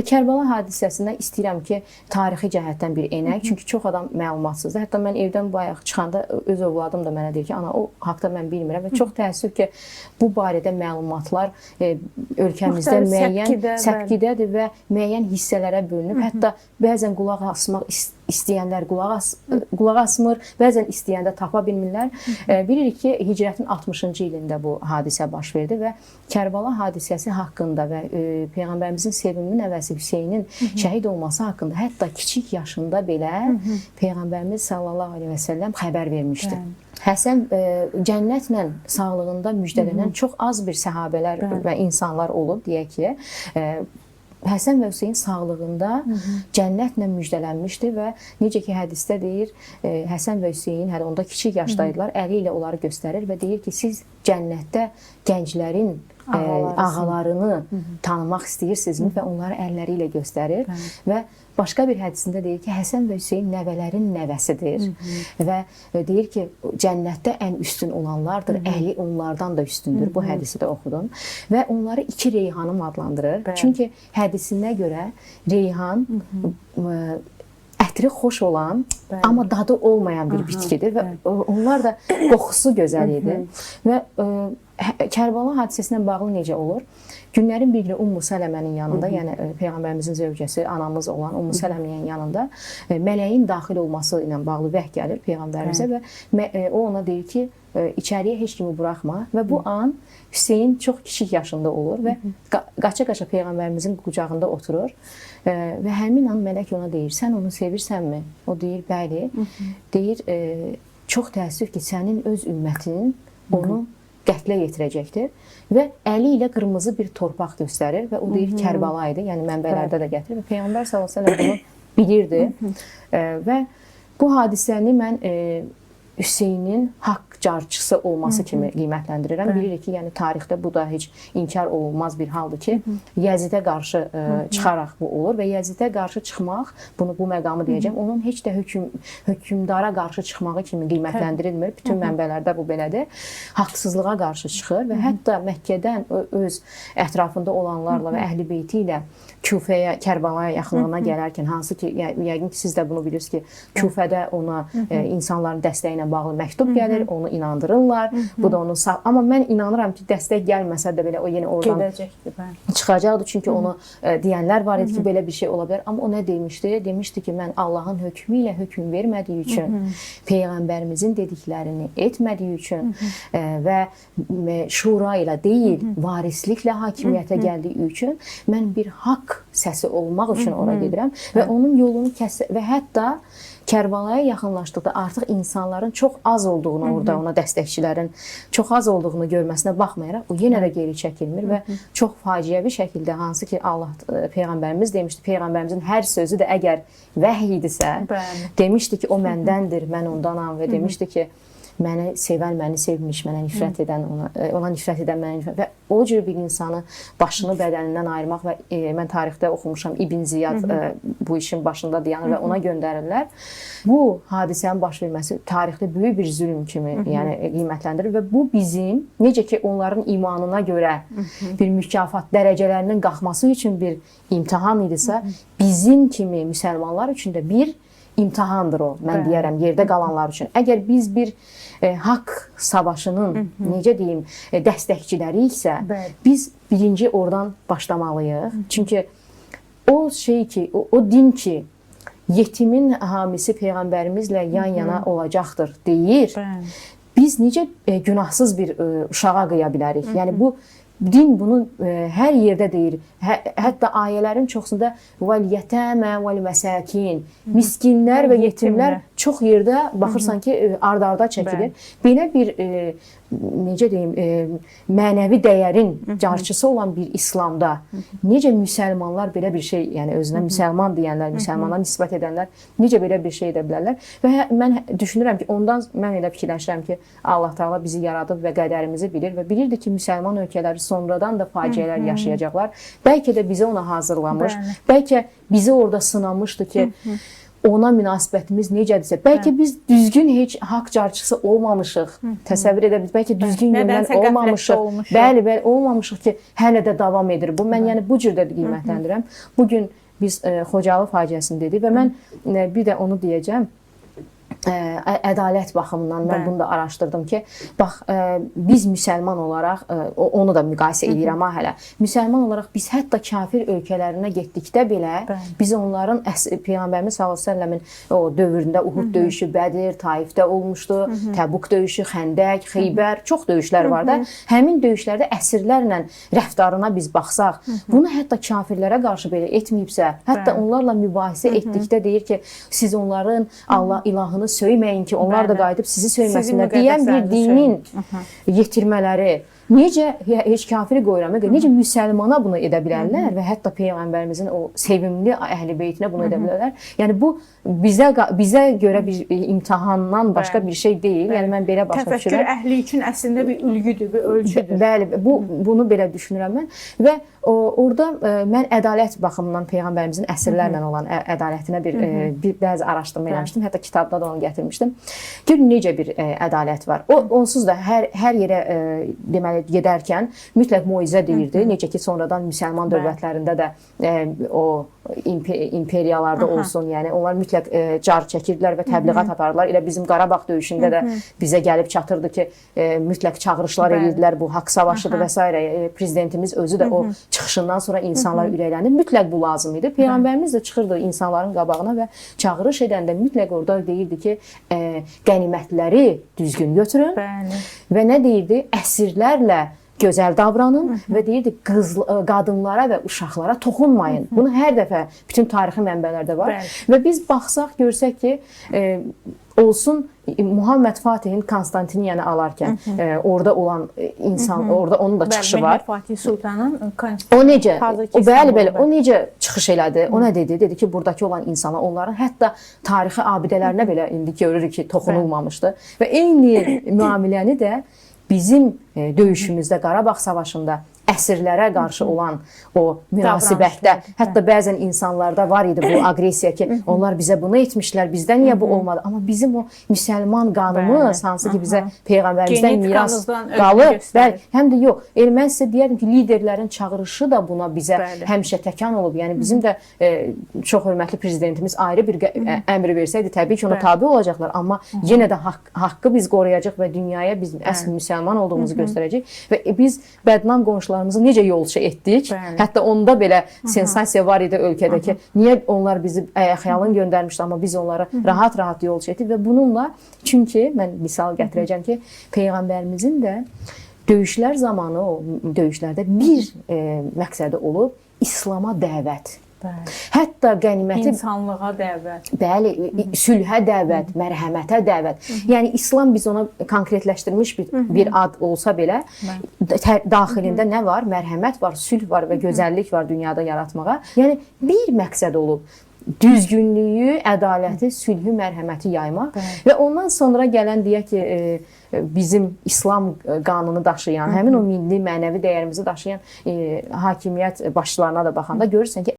Və Kərbala hadisəsindən istəyirəm ki, tarixi cəhətdən bir enək. Çünki çox adam məlumatsızdır. Hətta mən evdən bayaq çıxanda öz övladım da mənə deyir ki, ana, o haqda mən bilmirəm və çox təəssüf ki, bu barədə məlumatlar ölkəmizdə müəyyən səpkidədir və müəyyən hissələrə bölünüb. Hətta bəzən qulaq asmaq istəyənlər qulaq asmır, bəzən istəyəndə tapa bilmirlər. Bilirik ki, hicrətin 60-cı ilində bu hadisə baş verdi və Kərbala hadisəsi haqqında və Peyğəmbərimizin sevimli nəvəsi Hüseynin şəhid olması haqqında hətta kiçik yaşında belə Peyğəmbərimiz sallallahu əleyhi və səlləm xəbər vermişdi. Həsən cənnətlə sağlığında müjdələnən çox az bir səhabələr və insanlar olub, deyək ki, Həsən və Hüseyn sağlığında cənnətlə müjdələnmişdi və necə ki, hədisdə deyir, Həsən və Hüseyn hələ onda kiçik yaşdaydılar, əli ilə onları göstərir və deyir ki, siz cənnətdə gənclərin ağalarını tanımaq istəyirsinizmi və onları əlləri ilə göstərir və başqa bir hədisində deyir ki, Həsən və Hüseyn nəvələrin nəvəsidir və deyir ki, cənnətdə ən üstün olanlardır, əhli onlardan da üstündür. Bu hədisi də oxudum və onları iki reyhanım adlandırır. Çünki hədisinə görə reyhan ətri xoş olan, amma dadı olmayan bir bitkidir və onlar da qoxusu gözəl idi və Kərbala hadisəsinə bağlı necə olur? Günlərin bir günü Ummu Sələmənin yanında, yəni Peyğəmbərimizin zövcəsi, anamız olan Ummu Sələmənin yanında mələyin daxil olması ilə bağlı vəhy gəlir Peyğəmbərimizə və o ona deyir ki, içəriyə heç kimi buraxma və bu an Hüseyn çox kiçik yaşında olur və qaça-qaça Peyğəmbərimizin qucağında oturur və həmin an mələk ona deyir, sən onu sevirsənmi? O deyir, bəli. Deyir, çox təəssüf ki, sənin öz ümmətin onu qətlə yetirəcəkdir və əli ilə qırmızı bir torpaq göstərir və o deyir Kərbala idi, yəni mənbələrdə də gətirir və Peyğəmbər sallallahu əleyhi və səlləm bunu bilirdi və bu hadisəni mən Hüseynin haqq carçısı olması kimi qiymətləndirirəm. Bilirik ki, yəni tarixdə bu da heç inkar olunmaz bir haldır ki, Yəzidə qarşı çıxaraq bu olur və Yəzidə qarşı çıxmaq, bu məqamı deyəcəm, onun heç də hökmdara qarşı çıxmağı kimi qiymətləndirilmir. Bütün mənbələrdə bu belədir. Haqsızlığa qarşı çıxır və hətta Məkkədən öz ətrafında olanlarla və Əhl-i Beyti ilə Küfəyə, Kərbalaya yaxınlığına gələrkən, hansı ki, yəqin ki, siz də bunu bilirsiniz ki, Küfədə ona insanların dəstəyi ilə bağlı məktub gəlir, onu inandırırlar. Bu da onun sağ... Amma mən inanıram ki, dəstək gəlməsə də belə o yenə oradan çıxacaqdır. Çünki onu deyənlər var idi ki, belə bir şey ola bilər. Amma o nə demişdi? Demişdi ki, mən Allahın hökmü ilə hökm vermədiyi üçün, Peyğəmbərimizin dediklərini etmədiyi üçün və şura ilə deyil, varisliklə hakimiyyətə gəldiyi üçün mən bir haqq səsi olmaq üçün ora gedirəm və onun yolunu kəsir və hətta Kərbalaya yaxınlaşdıqda artıq insanların çox az olduğunu, orada ona dəstəkçilərin çox az olduğunu görməsinə baxmayaraq, o yenə də geri çəkilmir və çox faciəvi şəkildə, hansı ki, Allah Peyğəmbərimiz demişdi, Peyğəmbərimizin hər sözü də əgər vəhy idisə, demişdi ki, o məndəndir, mən ondanam və demişdi ki, məni sevən, məni sevmiş, mənə nifrət edən, ona nifrət edən, mənə nifrət və o cür bir insanı başını bədənindən ayırmaq və mən tarixdə oxumuşam, İbn Ziyad bu işin başında dayanır və ona göndərirlər. Bu hadisənin baş verməsi tarixdə böyük bir zülm kimi qiymətləndirir və bu bizim, necə ki, onların imanına görə bir mükafat dərəcələrinin qalxması üçün bir imtahan idisə, bizim kimi müsəlmanlar üçün də bir imtahandır o, mən deyərəm, yerdə qalanlar üçün. Əgər biz bir haqq savaşının, necə deyim, dəstəkçiləriyiksə, biz birinci oradan başlamalıyıq. Çünki o şey ki, o din ki, yetimin hamisi Peyğəmbərimizlə yan-yana olacaqdır deyir, biz necə günahsız bir uşağa qıya bilərik? Yəni bu din bunu hər yerdə deyir. Hətta ayələrin çoxsunda vəl-yətəmə vəl-məsəkin, miskinlər və yetimlər çox yerdə baxırsan ki, ard-arda çəkilir. Belə bir, necə deyim, mənəvi dəyərin carçısı olan bir İslamda necə müsəlmanlar belə bir şey, yəni özünə müsəlman deyənlər, müsəlmanlara nisbət edənlər necə belə bir şey edə bilərlər? Və mən düşünürəm ki, ondan mən elə fikirləşirəm ki, Allah Teala bizi yaradıb və qədərimizi bilir və bilirdi ki, müsəlman ölkələri sonradan da faciələr yaşayacaqlar. Bəlkə də bizi ona hazırlamış, bəlkə bizi orada sınamışdı ki, ona münasibətimiz necədirsə, bəlkə biz düzgün heç haqq carçısı olmamışıq. Təsəvvür edə biliriz. Bəlkə düzgün yöndən olmamışıq. Bəli, olmamışıq ki, hələ də davam edir. Bu mən yəni bu cür də qiymətləndirirəm. Bu gün biz Xocalı faciəsini dedik və mən bir də onu deyəcəm. Ədalət baxımından mən bunu da araşdırdım ki, bax, biz müsəlman olaraq, onu da müqayisə edirəm hələ, müsəlman olaraq biz hətta kafir ölkələrinə getdikdə belə, biz onların Peyğəmbərimiz s.ə.v-in o dövründə Uhud döyüşü, Bədir, Taifdə olmuşdu, Təbuk döyüşü, Xəndək, Xeybər, çox döyüşlər var da, həmin döyüşlərdə əsirlərlə rəftarına biz baxsaq, bunu hətta kafirlərə qarşı belə etməyibsə, hətta onlarla mübahisə etdikdə deyir ki, siz onların Allah ilahını söyməyin ki, onlar da qayıdıb sizi söyməsinlər deyən bir dinin yetirmələri necə, heç kafiri qoyuram, necə müsəlmana bunu edə bilərlər və hətta Peyğəmbərimizin o sevimli əhl-i beytinə bunu edə bilərlər. Yəni bu bizə görə bir imtahandan başqa bir şey deyil. Yəni mən belə başa düşürəm. Təfəkkür əhli üçün əslində bir ülgüdür, bir ölçüdür. Bəli, bunu belə düşünürəm mən və orada mən ədalət baxımından Peyğəmbərimizin əsrlərlə olan ədalətinə bir bəzi araşdırma eləmişdim. Hətta kitabda da onu gətirmişdim. Gör necə bir ədalət var. Onsuz da hər yerə deməli gedərkən mütləq moizə deyirdi. Necə ki, sonradan müsəlman dövlətlərində də o imperiyalarda olsun, yəni onlar mütləq car çəkirdilər və təbliğat apardılar. Elə bizim Qarabağ döyüşündə də bizə gəlib çatırdı ki, mütləq çağırışlar edirdilər, bu haqq savaşıdır və s. Prezidentimiz özü də o çıxışından sonra insanlar ürəkləndi. Mütləq bu lazım idi. Peyğəmbərimiz də çıxırdı insanların qabağına və çağırış edəndə mütləq orada deyirdi ki, qənimətləri düzgün götürün və nə deyirdi? Əsirlərlə gözəl davranın və deyirdi qadınlara və uşaqlara toxunmayın. Bunu hər dəfə bütün tarixi mənbələrdə var. Və biz baxsaq, görsək ki, olsun Muhammed Fatihin Konstantiniyanı alarkən orada olan insan, orada onun da çıxışı var. Fatih Sultanın o necə, o necə çıxış elədi? O nə dedi? Dedi ki, buradakı olan insana, onların hətta tarixi abidələrinə belə indi görürük ki, toxunulmamışdı. Və eyni müamiləni də bizim döyüşümüzdə, Qarabağ savaşında əsirlərə qarşı olan o münasibətdə, hətta bəzən insanlarda var idi bu agresiya ki, onlar bizə bunu etmişlər, bizdə niyə bu olmadı? Amma bizim o müsəlman qanımız, hansı ki bizə Peyğəmbərimizdən miras qalır, həm də yox. Mən sizə deyərdim ki, liderlərin çağırışı da buna bizə həmişə təkan olub. Yəni bizim də çox hörmətli prezidentimiz ayrı bir əmr versəydi, təbii ki, ona tabi olacaqlar. Amma yenə də haqqı biz qoruyacaq və dünyaya biz əsl müsəlman olduğumuzu göstərəcək və biz bədnam qonşularımızı necə yolçu etdik. Hətta onda belə sensasiya var idi ölkədə ki, niyə onlar bizi xəyalın göndərmişdi, amma biz onları rahat-rahat yolçu etdik və bununla, çünki mən misal gətirəcəm ki, Peyğəmbərimizin də döyüşlər zamanı, o döyüşlərdə bir məqsədi olub, İslama dəvət. Hətta qəniməti insanlığa dəvət. Bəli, sülhə dəvət, mərhəmətə dəvət. Yəni İslam biz ona konkretləşdirilmiş bir ad olsa belə, daxilində nə var? Mərhəmət var, sülh var və gözəllik var dünyada yaratmağa. Yəni bir məqsəd olub. Düzgünlüyü, ədaləti, sülhü, mərhəməti yaymaq və ondan sonra gələn deyək ki, bizim İslam qanunu daşıyan, həmin o milli, mənəvi dəyərimizi daşıyan hakimiyyət başçılarına da baxanda görürsən ki,